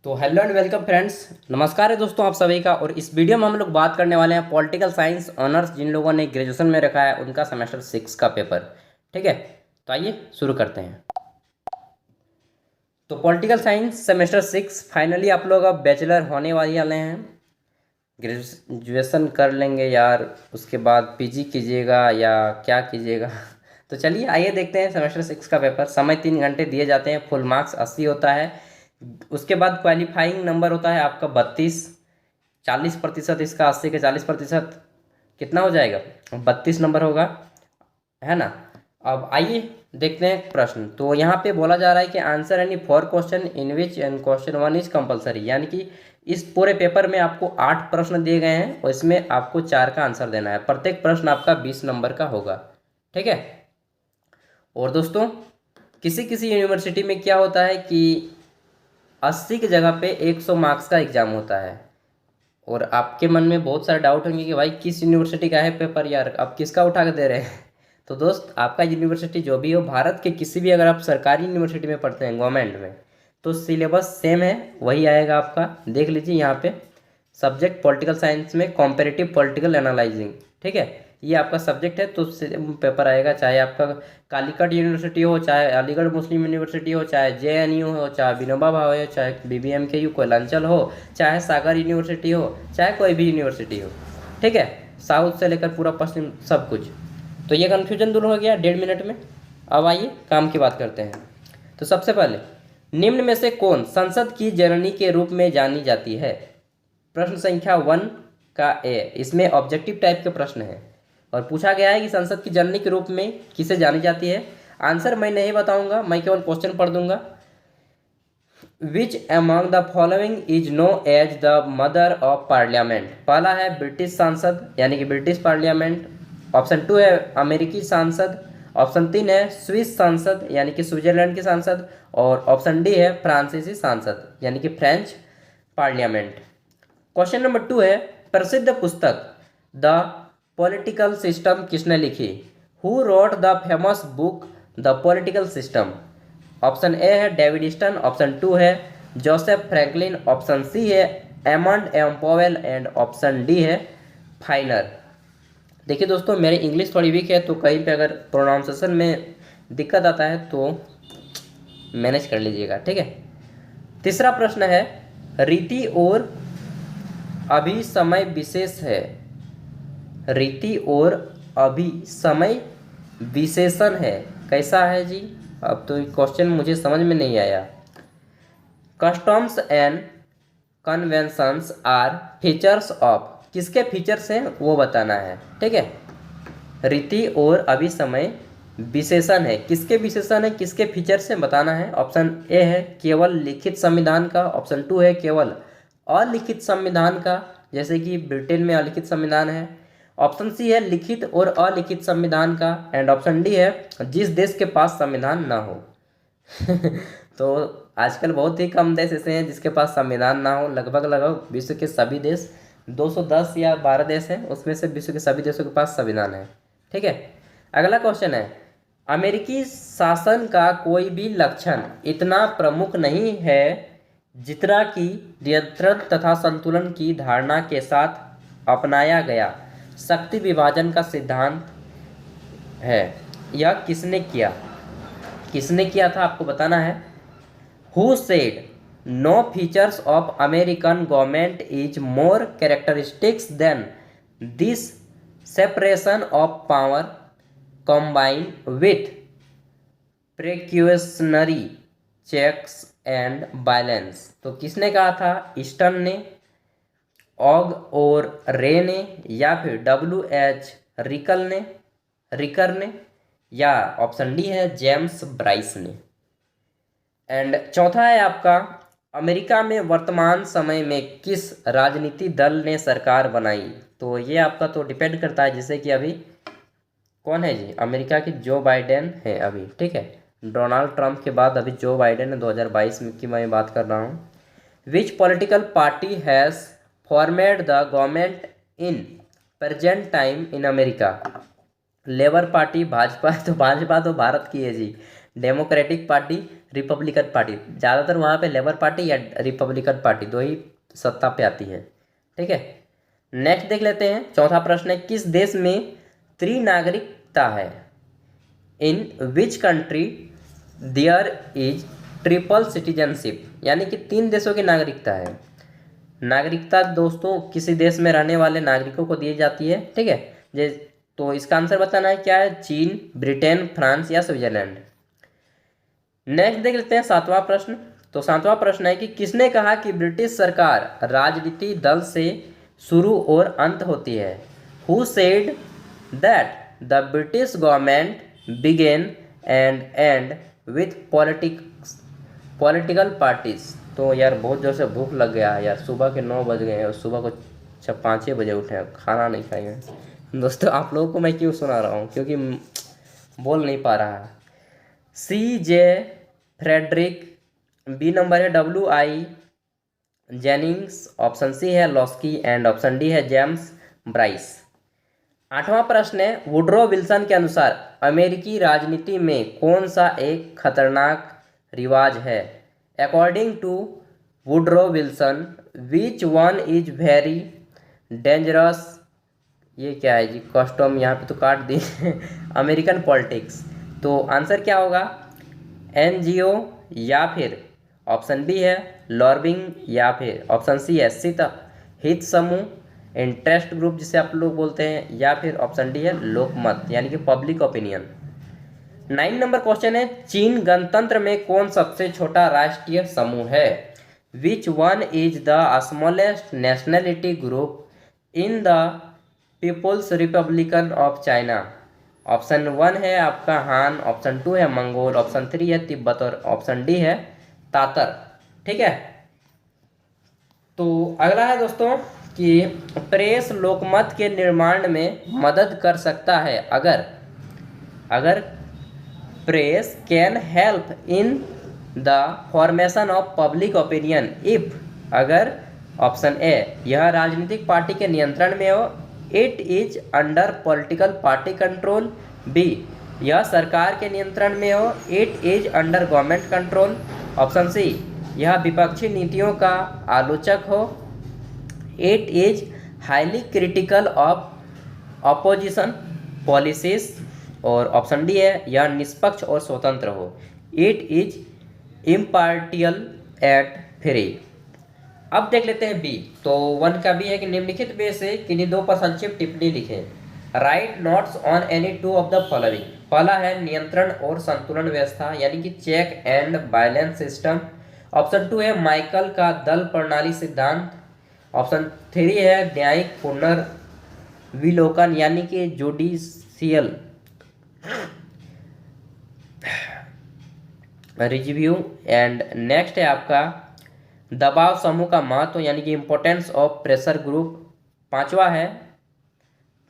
तो hello and welcome friends. नमस्कार है दोस्तों आप सभी का। और इस वीडियो में हम लोग बात करने वाले हैं पॉलिटिकल साइंस ऑनर्स जिन लोगों ने ग्रेजुएशन में रखा है उनका सेमेस्टर 6 का पेपर। ठीक है, तो आइए शुरू करते हैं। तो पॉलिटिकल साइंस सेमेस्टर 6 फाइनली आप लोग अब बैचलर होने वाले हैं। ग्रेजुएशन कर लेंगे यार, उसके बाद पीजी कीजिएगा या क्या कीजिएगा। तो चलिए आइए देखते हैं सेमेस्टर 6 का पेपर। समय 3 घंटे दिए जाते हैं, फुल मार्क्स 80 होता है। उसके बाद क्वालिफाइंग नंबर होता है आपका 32। 40% इसका, 80 के 40% कितना हो जाएगा? 32 नंबर होगा, है ना। अब आइए देखते हैं प्रश्न। तो यहाँ पे बोला जा रहा है कि answer any 4 question in which and question 1 is compulsory, यानी कि इस पूरे पेपर में आपको 8 प्रश्न दिए गए हैं और इसमें आपको 4 का आंसर देना है। प्रत्येक प्रश्न आपका 20 नंबर का होगा। ठीक है। और दोस्तों, किसी किसी यूनिवर्सिटी में क्या होता है कि 80 की जगह पे 100 मार्क्स का एग्जाम होता है। और आपके मन में बहुत सारे डाउट होंगे कि भाई किस यूनिवर्सिटी का है पेपर यार, आप किसका उठा के दे रहे हैं। तो दोस्त, आपका यूनिवर्सिटी जो भी हो, भारत के किसी भी, अगर आप सरकारी यूनिवर्सिटी में पढ़ते हैं गवर्नमेंट में, तो सिलेबस सेम है, वही आएगा आपका। देख लीजिए यहाँ पे सब्जेक्ट पॉलिटिकल साइंस में कॉम्पेरेटिव पॉलिटिकल एनालाइजिंग। ठीक है, ये आपका सब्जेक्ट है, तो पेपर आएगा। चाहे आपका कालीकट यूनिवर्सिटी हो, चाहे अलीगढ़ मुस्लिम यूनिवर्सिटी हो, चाहे जेएनयू हो, चाहे विनोबा भावे हो, चाहे बीबीएमकेयू कोयलांचल हो, चाहे सागर यूनिवर्सिटी हो, चाहे कोई भी यूनिवर्सिटी हो। ठीक है, साउथ से लेकर पूरा पश्चिम सब कुछ। तो ये कन्फ्यूजन दूर हो गया 1.5 मिनट में। अब आइए काम की बात करते हैं। तो सबसे पहले, निम्न में से कौन संसद की जननी के रूप में जानी जाती है? प्रश्न संख्या 1 का ए, इसमें ऑब्जेक्टिव टाइप के प्रश्न है और पूछा गया है कि संसद की जननी के रूप में किसे जानी जाती है। आंसर मैं नहीं बताऊंगा, मैं केवल क्वेश्चन पढ़ दूंगा। Which among the following is known as the mother of parliament? पहला है ब्रिटिश सांसद, यानी कि ब्रिटिश पार्लियामेंट। ऑप्शन 2 है अमेरिकी सांसद। ऑप्शन 3 है स्विस सांसद, यानी कि स्विट्जरलैंड की सांसद। और ऑप्शन डी है फ्रांसीसी सांसद, यानी कि फ्रेंच पार्लियामेंट। क्वेश्चन नंबर 2 है, प्रसिद्ध पुस्तक द पॉलिटिकल सिस्टम किसने लिखी? Who wrote the famous book the political system? Option A है डेविड ईस्टन। ऑप्शन 2 है जोसेफ फ्रैंकलिन। ऑप्शन सी है Edmund M Powell. And option D है फाइनर। देखिए दोस्तों, मेरी इंग्लिश थोड़ी वीक है, तो कहीं पे अगर प्रोनाउंसिएशन में दिक्कत आता है तो मैनेज कर लीजिएगा। ठीक है। तीसरा प्रश्न है, रीति और अभी समय विशेष है। रीति और अभी समय विशेषण है, कैसा है जी? अब तो क्वेश्चन मुझे समझ में नहीं आया। Customs and conventions are features of, किसके फीचर्स हैं वो बताना है। ठीक है। रीति और अभी समय विशेषण है, किसके विशेषण है, किसके फीचर्स हैं बताना है। ऑप्शन ए है केवल लिखित संविधान का। ऑप्शन 2 है केवल अलिखित संविधान का, जैसे कि ब्रिटेन में अलिखित संविधान है। ऑप्शन सी है लिखित और अलिखित संविधान का। एंड ऑप्शन डी है जिस देश के पास संविधान ना हो। तो आजकल बहुत ही कम देश ऐसे हैं जिसके पास संविधान ना हो। लगभग लगभग विश्व के सभी देश, 210 या 12 देश हैं, उसमें से विश्व के सभी देशों के पास संविधान है। ठीक है। अगला क्वेश्चन है, अमेरिकी शासन का कोई भी लक्षण इतना प्रमुख नहीं है जितना कि नियंत्रण तथा संतुलन की धारणा के साथ अपनाया गया शक्ति विभाजन का सिद्धांत है। यह किसने किया? किसने किया था आपको बताना है। Who said no features of American government is more characteristics than this separation of power combined with precautionary checks and balance? तो किसने कहा था? ईस्टन ने, ऑग और रे ने, या फिर WH रिकर ने, या ऑप्शन डी है जेम्स ब्राइस ने। एंड चौथा है आपका, अमेरिका में वर्तमान समय में किस राजनीति दल ने सरकार बनाई? तो ये आपका तो डिपेंड करता है, जैसे कि अभी कौन है जी? अमेरिका की जो बाइडेन है अभी। ठीक है, डोनाल्ड ट्रंप के बाद अभी जो बाइडेन है, 2022 में की मैं बात कर रहा हूँ। विच political party has formed the government in present time in America? Labour party, Bhajpa. तो भाजपा तो भारत की है जी। डेमोक्रेटिक पार्टी, रिपब्लिकन पार्टी, ज़्यादातर वहाँ पे लेबर पार्टी या रिपब्लिकन पार्टी दो ही सत्ता पे आती है। ठीक है, नेक्स्ट देख लेते हैं। चौथा प्रश्न है, किस देश में त्रिनागरिकता है? In which country there is triple citizenship, यानी कि 3 देशों की नागरिकता है। नागरिकता दोस्तों किसी देश में रहने वाले नागरिकों को दी जाती है। ठीक है, जे तो इसका आंसर बताना है क्या है, चीन, ब्रिटेन, फ्रांस या स्विट्जरलैंड। नेक्स्ट देख लेते हैं 7वां प्रश्न। तो 7वां प्रश्न है कि किसने कहा कि ब्रिटिश सरकार राजनीति दल से शुरू और अंत होती है? Who said that the British government began and end with political parties. तो यार बहुत जोर से भूख लग गया है यार, सुबह के 9 बज गए हैं और सुबह को 5-6 बजे उठे हैं, खाना नहीं खाएंगे। दोस्तों आप लोगों को मैं क्यों सुना रहा हूँ, क्योंकि बोल नहीं पा रहा। सी जे फ्रेडरिक, बी नंबर है WI जेनिंग्स, ऑप्शन सी है लॉस्की एंड ऑप्शन डी है जेम्स ब्राइस। 8वां प्रश्न है, वुड्रो विल्सन के अनुसार अमेरिकी राजनीति में कौन सा एक खतरनाक रिवाज है? According to Woodrow Wilson which one is very dangerous, ये क्या है जी, कस्टम यहाँ पे तो काट दिए अमेरिकन पॉलिटिक्स। तो आंसर क्या होगा, NGO या फिर ऑप्शन बी है लॉबिंग या फिर ऑप्शन सी है हित समूह, इंटरेस्ट ग्रुप जिसे आप लोग बोलते हैं, या फिर ऑप्शन डी है लोकमत यानी कि पब्लिक ओपिनियन। 9 नंबर क्वेश्चन है, चीन गणतंत्र में कौन सबसे छोटा राष्ट्रीय समूह है? Which one is the smallest nationality group in the People's republican of China? Option 1 है आपका हान, ऑप्शन 2 है मंगोल, ऑप्शन 3 है तिब्बत और ऑप्शन डी है तातर। ठीक है, तो अगला है दोस्तों कि प्रेस लोकमत के निर्माण में मदद कर सकता है अगर press can help in the formation of public opinion if, अगर ऑप्शन ए यह राजनीतिक पार्टी के नियंत्रण में हो, it is under political party control, B यह सरकार के नियंत्रण में हो, it is under government control, option C यह विपक्षी नीतियों का आलोचक हो, it is highly critical of opposition policies, और ऑप्शन डी है यह निष्पक्ष और स्वतंत्र हो, it is impartial eight free. अब देख लेते हैं बी। तो 1 का बी है कि निम्नलिखित में से किन्हीं 2 पर संक्षिप्त टिप्पणी लिखें। Write notes on any 2 of the following. पहला है नियंत्रण और संतुलन व्यवस्था यानी कि check and balance system. Option 2 है माइकल का दल प्रणाली सिद्धांत। ऑप्शन 3 है न्यायिक पुनर्विलोकन यानी कि जुडिशियल रिव्यू। एंड नेक्स्ट है आपका दबाव समूह का महत्व यानी कि इम्पोर्टेंस ऑफ प्रेशर ग्रुप। 5वां है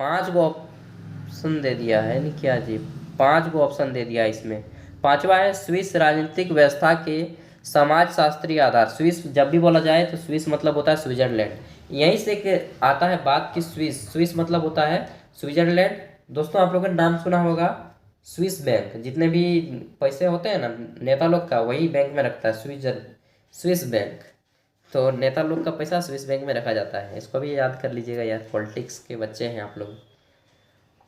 5 गो ऑप्शन दे दिया है नहीं क्या जी, 5 गो ऑप्शन दे दिया इसमें। 5वां है स्विस राजनीतिक व्यवस्था के समाज शास्त्रीय आधार। स्विस जब भी बोला जाए तो स्विस मतलब होता है स्विट्जरलैंड, यहीं से आता है बात कि स्विस मतलब होता है स्विट्जरलैंड। दोस्तों आप लोगों ने नाम सुना होगा स्विस बैंक, जितने भी पैसे होते हैं ना नेता लोग का वही बैंक में रखता है स्विस बैंक। तो नेता लोग का पैसा स्विस बैंक में रखा जाता है, इसको भी याद कर लीजिएगा यार, पॉलिटिक्स के बच्चे हैं आप लोग।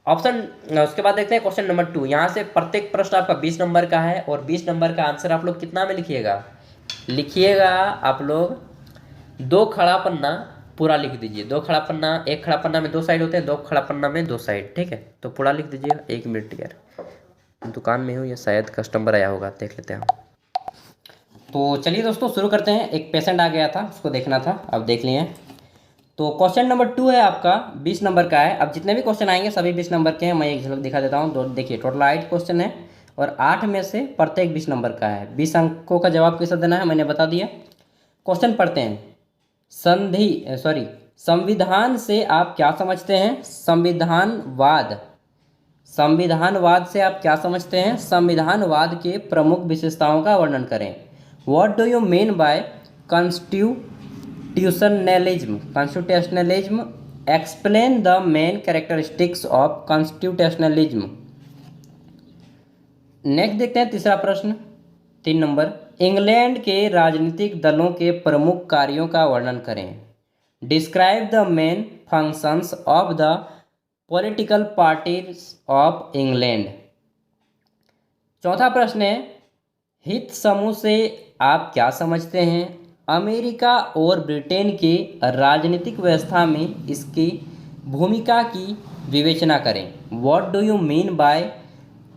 ऑप्शन उसके बाद देखते हैं क्वेश्चन नंबर 2। यहाँ से प्रत्येक प्रश्न आपका 20 नंबर का है और 20 नंबर का आंसर आप लोग कितना में लिखिएगा आप लोग 2 खड़ा पन्ना पूरा लिख दीजिए। 2 खड़ा पन्ना, 1 खड़ा पन्ना में 2 साइड होते हैं, 2 खड़ा पन्ना में 2 साइड। ठीक है, तो पूरा लिख दीजिएगा। 1 मिनट यार, दुकान में हूँ या शायद कस्टमर आया होगा, देख लेते हैं। तो चलिए दोस्तों शुरू करते हैं। एक पेशेंट आ गया था, उसको देखना था, अब देख लिए। तो क्वेश्चन नंबर 2 है आपका 20 नंबर का है। अब जितने भी क्वेश्चन आएंगे सभी 20 नंबर के हैं, मैं एक झलक दिखा देता हूँ। देखिए टोटल 8 क्वेश्चन है और 8 में से प्रत्येक 20 नंबर का है। 20 अंकों का जवाब कैसे देना है मैंने बता दिया। क्वेश्चन पढ़ते हैं। संविधान से आप क्या समझते हैं? संविधानवाद से आप क्या समझते हैं? संविधानवाद के प्रमुख विशेषताओं का वर्णन करें। What do you mean bye constitutionalism? Explain the main characteristics of constitutionalism. Next देखते हैं तीसरा प्रश्न। 3 नंबर, इंग्लैंड के राजनीतिक दलों के प्रमुख कार्यों का वर्णन करें। Describe the main functions of the political parties of England. चौथा प्रश्न है, हित समूह से आप क्या समझते हैं? अमेरिका और ब्रिटेन के राजनीतिक व्यवस्था में इसकी भूमिका की विवेचना करें। What do you mean by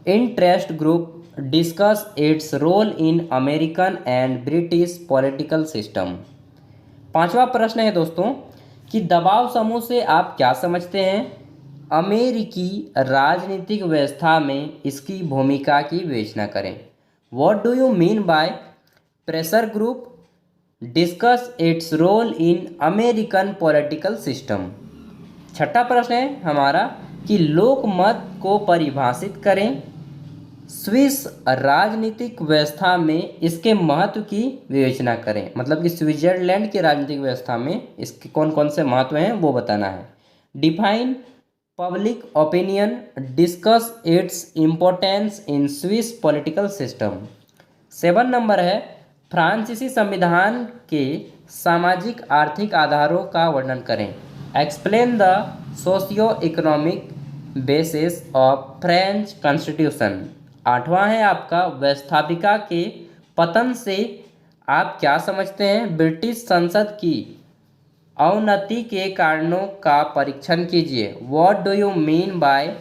interest group? Discuss its role in American and British political system. पांचवा प्रश्न है दोस्तों कि दबाव समूह से आप क्या समझते हैं? अमेरिकी राजनीतिक व्यवस्था में इसकी भूमिका की विवेचना करें। What do you mean by pressure group? Discuss its role in American political system. छठा प्रश्न है हमारा कि लोकमत को परिभाषित करें। स्विस राजनीतिक व्यवस्था में इसके महत्व की विवेचना करें। मतलब कि स्विट्जरलैंड की राजनीतिक व्यवस्था में इसके कौन कौन से महत्व हैं वो बताना है। Define public opinion, discuss its importance in Swiss political system. 7 number है, फ्रांसीसी संविधान के सामाजिक आर्थिक आधारों का वर्णन करें। Explain the socio economic basis of French constitution. 8वां है आपका, व्यवस्थापिका के पतन से आप क्या समझते हैं? ब्रिटिश संसद की अवनति के कारणों का परीक्षण कीजिए। What do you mean by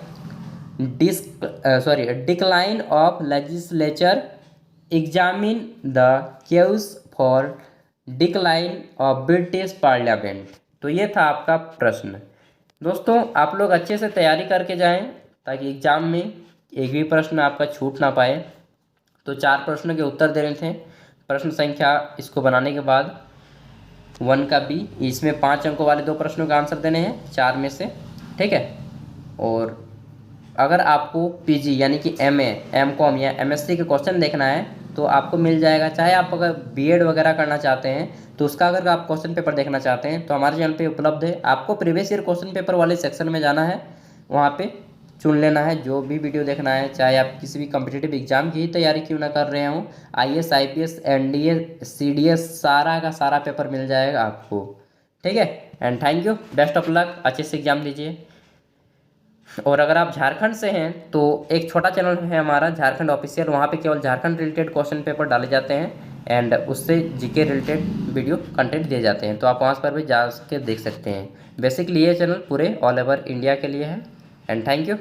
decline of legislature? Examine the causes for decline of British parliament. तो ये था आपका प्रश्न। दोस्तों आप लोग अच्छे से तैयारी करके जाएं ताकि एग्जाम में एक भी प्रश्न आपका छूट ना पाए। तो 4 प्रश्नों के उत्तर दे रहे थे। प्रश्न संख्या इसको बनाने के बाद 1 का बी, इसमें 5 अंकों वाले 2 प्रश्नों का आंसर देने हैं 4 में से, ठीक है। और अगर आपको पीजी यानी कि एमए, एमकॉम या एमएससी के क्वेश्चन देखना है तो आपको मिल जाएगा। चाहे आप अगर बीएड वगैरह करना चाहते हैं तो उसका अगर आप क्वेश्चन पेपर देखना चाहते हैं तो हमारे चैनल पे उपलब्ध है। आपको प्रीवियस ईयर क्वेश्चन पेपर वाले सेक्शन में जाना है, वहाँ पे चुन लेना है जो भी वीडियो देखना है। चाहे आप किसी भी कॉम्पिटिटिव एग्जाम की तैयारी क्यों ना कर रहे हो, आईएएस, आईपीएस, एनडीए, सीडीएस, सारा का सारा पेपर मिल जाएगा आपको, ठीक है। And thank you, best of luck, अच्छे से एग्जाम दीजिए। और अगर आप झारखंड से हैं तो एक छोटा चैनल है हमारा झारखंड ऑफिशियल, वहाँ पे केवल झारखंड रिलेटेड क्वेश्चन पेपर डाले जाते हैं एंड उससे जीके रिलेटेड वीडियो कंटेंट दिए जाते हैं, तो आप वहाँ पर भी जा के देख सकते हैं। बेसिकली ये चैनल पूरे ऑल ओवर इंडिया के लिए है। And thank you.